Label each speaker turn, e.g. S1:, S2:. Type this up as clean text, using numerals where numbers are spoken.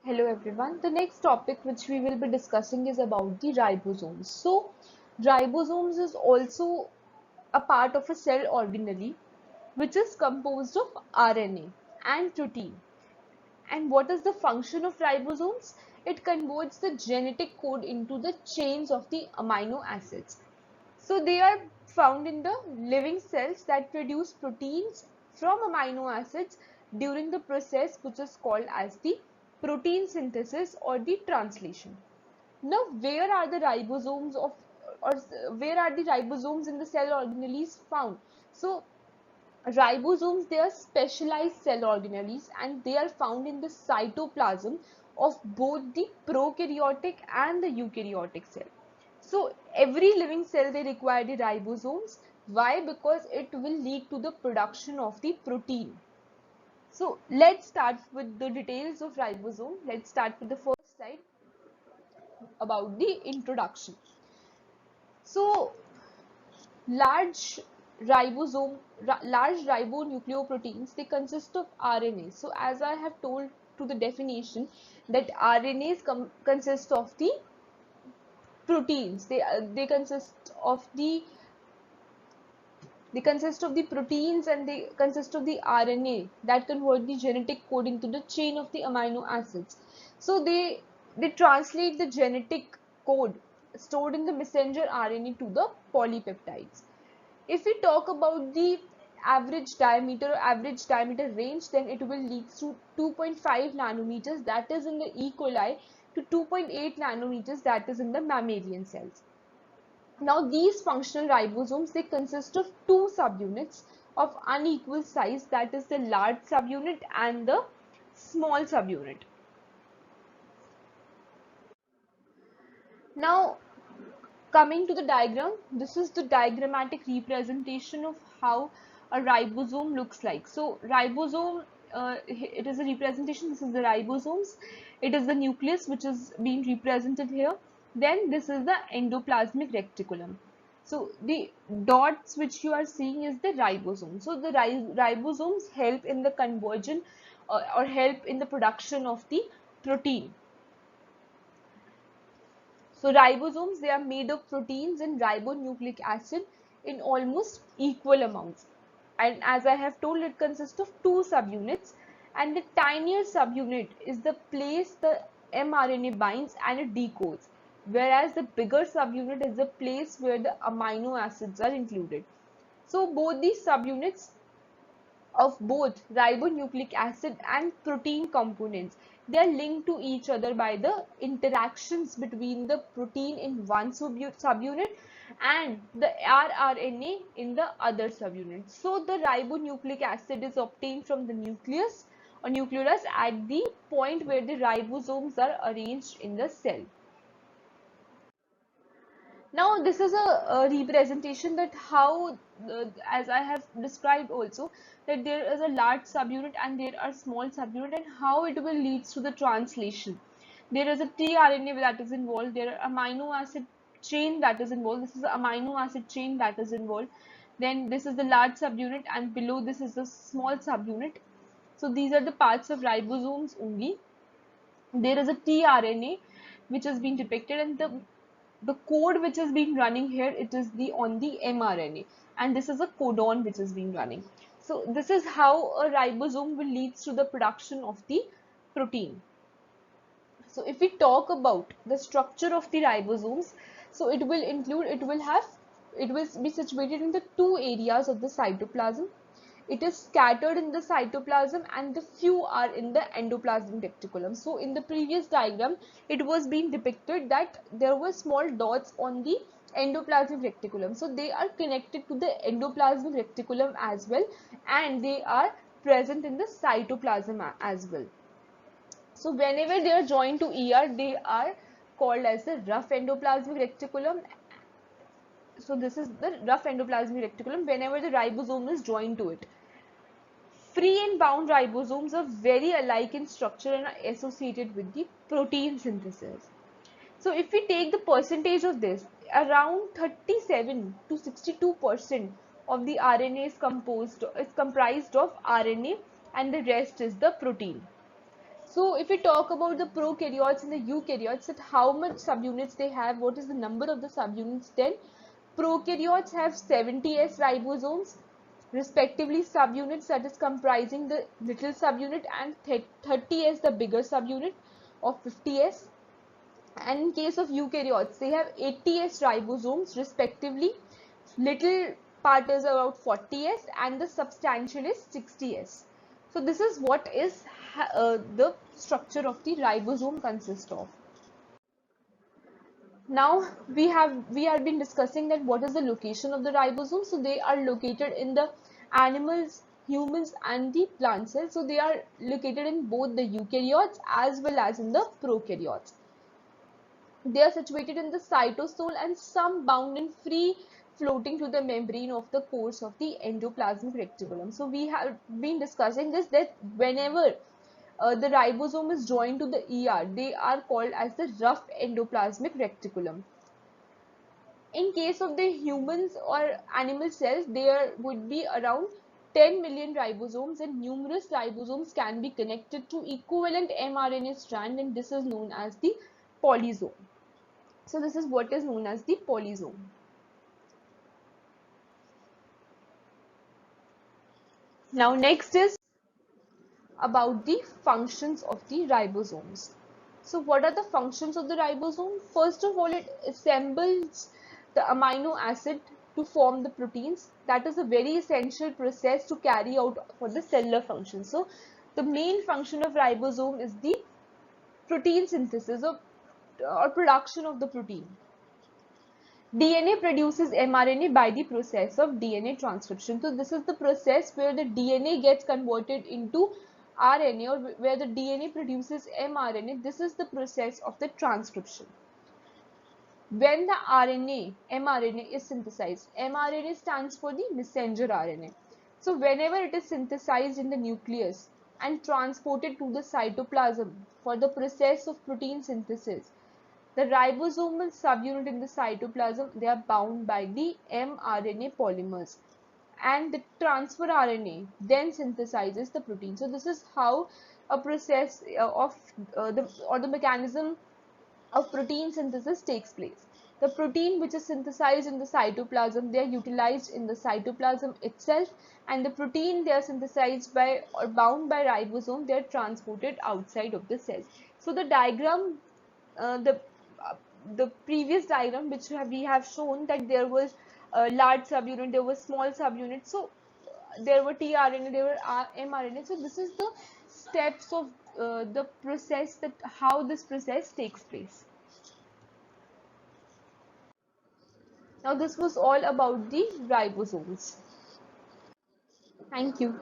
S1: Hello everyone. The next topic which we will be discussing is about the ribosomes. So, ribosomes is also a part of a cell organelle which is composed of RNA and protein. And what is the function of ribosomes? It converts the genetic code into the chains of the amino acids. So they are found in the living cells that produce proteins from amino acids during the process which is called as the protein synthesis or the translation. Now, where are the ribosomes of or where are the ribosomes in the cell organelles found? So ribosomes, they are specialized cell organelles and they are found in the cytoplasm of both the prokaryotic and the eukaryotic cell. So every living cell, they require the ribosomes. Why? Because it will lead to the production of the protein. So let's start with the details of ribosome. Let's start with the first slide about the introduction. So large large ribonucleoproteins, they consist of RNA. So as I have told to the definition that RNAs consist of the proteins. They consist of the proteins and they consist of the RNA that convert the genetic code into the chain of the amino acids. So they translate the genetic code stored in the messenger RNA to the polypeptides. If we talk about the average diameter or average diameter range, then it will lead to 2.5 nanometers, that is in the E. coli, to 2.8 nanometers, that is in the mammalian cells. Now these functional ribosomes, they consist of two subunits of unequal size, that is the large subunit and the small subunit. Now coming to the diagram, this is the diagrammatic representation of how a ribosome looks like. So ribosome, it is a representation. This is the ribosomes. It is the nucleus which is being represented here. Then this is the endoplasmic reticulum. So the dots which you are seeing is the ribosome. So the ribosomes help in the conversion or help in the production of the protein. So ribosomes, they are made of proteins and ribonucleic acid in almost equal amounts. And as I have told, it consists of two subunits, and the tinier subunit is the place the mRNA binds and it decodes, whereas the bigger subunit is the place where the amino acids are included. So both these subunits of both ribonucleic acid and protein components, they are linked to each other by the interactions between the protein in one subunit and the rRNA in the other subunit. So the ribonucleic acid is obtained from the nucleus or nucleolus at the point where the ribosomes are arranged in the cell. Now this is a representation that how, as I have described also, that there is a large subunit and there are small subunit and how it will lead to the translation. There is a tRNA that is involved, there are amino acid chain that is involved, this is the amino acid chain that is involved. Then this is the large subunit and below this is the small subunit. So these are the parts of ribosomes only. There is a tRNA which has been depicted and the code which is being running here, it is the on the mRNA, and this is a codon which is being running. So this is how a ribosome will lead to the production of the protein. So if we talk about the structure of the ribosomes, so it will be situated in the two areas of the cytoplasm. It is scattered in the cytoplasm and the few are in the endoplasmic reticulum. So in the previous diagram, it was being depicted that there were small dots on the endoplasmic reticulum. So they are connected to the endoplasmic reticulum as well, and they are present in the cytoplasm as well. So whenever they are joined to ER, they are called as the rough endoplasmic reticulum. So this is the rough endoplasmic reticulum whenever the ribosome is joined to it. Free and bound ribosomes are very alike in structure and are associated with the protein synthesis. So if we take the percentage of this, around 37 to 62% of the RNA is comprised of RNA, and the rest is the protein. So if we talk about the prokaryotes and the eukaryotes, that how much subunits they have, what is the number of the subunits, then prokaryotes have 70s ribosomes, respectively subunits, that is comprising the little subunit, and 30s the bigger subunit of 50s. And in case of eukaryotes, they have 80s ribosomes, respectively. Little part is about 40s and the substantial is 60s. So this is what is the structure of the ribosome consists of. Now we have been discussing that what is the location of the ribosome. So they are located in the animals, humans, and the plant cells. So they are located in both the eukaryotes as well as in the prokaryotes. They are situated in the cytosol and some bound and free floating to the membrane of the course of the endoplasmic reticulum. So we have been discussing this, that whenever the ribosome is joined to the ER, they are called as the rough endoplasmic reticulum. In case of the humans or animal cells, there would be around 10 million ribosomes, and numerous ribosomes can be connected to equivalent mRNA strand, and this is known as the polysome. So this is what is known as the polysome. Now next is about the functions of the ribosomes. So what are the functions of the ribosome? First of all, it assembles the amino acid to form the proteins. That is a very essential process to carry out for the cellular function. So the main function of ribosome is the protein synthesis or production of the protein. DNA produces mRNA by the process of DNA transcription. So this is the process where the DNA gets converted into RNA, or where the DNA produces mRNA. This is the process of the transcription. When the mRNA is synthesized, mRNA stands for the messenger RNA. So whenever it is synthesized in the nucleus and transported to the cytoplasm for the process of protein synthesis, the ribosomal subunit in the cytoplasm, they are bound by the mRNA polymers, and the transfer RNA then synthesizes the protein. So this is how a process of the mechanism of protein synthesis takes place. The protein which is synthesized in the cytoplasm, they are utilized in the cytoplasm itself, and the protein they are synthesized by or bound by ribosome, they are transported outside of the cells. So the diagram, uh, the uh, the previous diagram which we have shown, that there was a large subunit, there was small subunit, so there were tRNA, there were mRNA. So this is the steps of the process, that how this process takes place. Now this was all about the ribosomes. Thank you.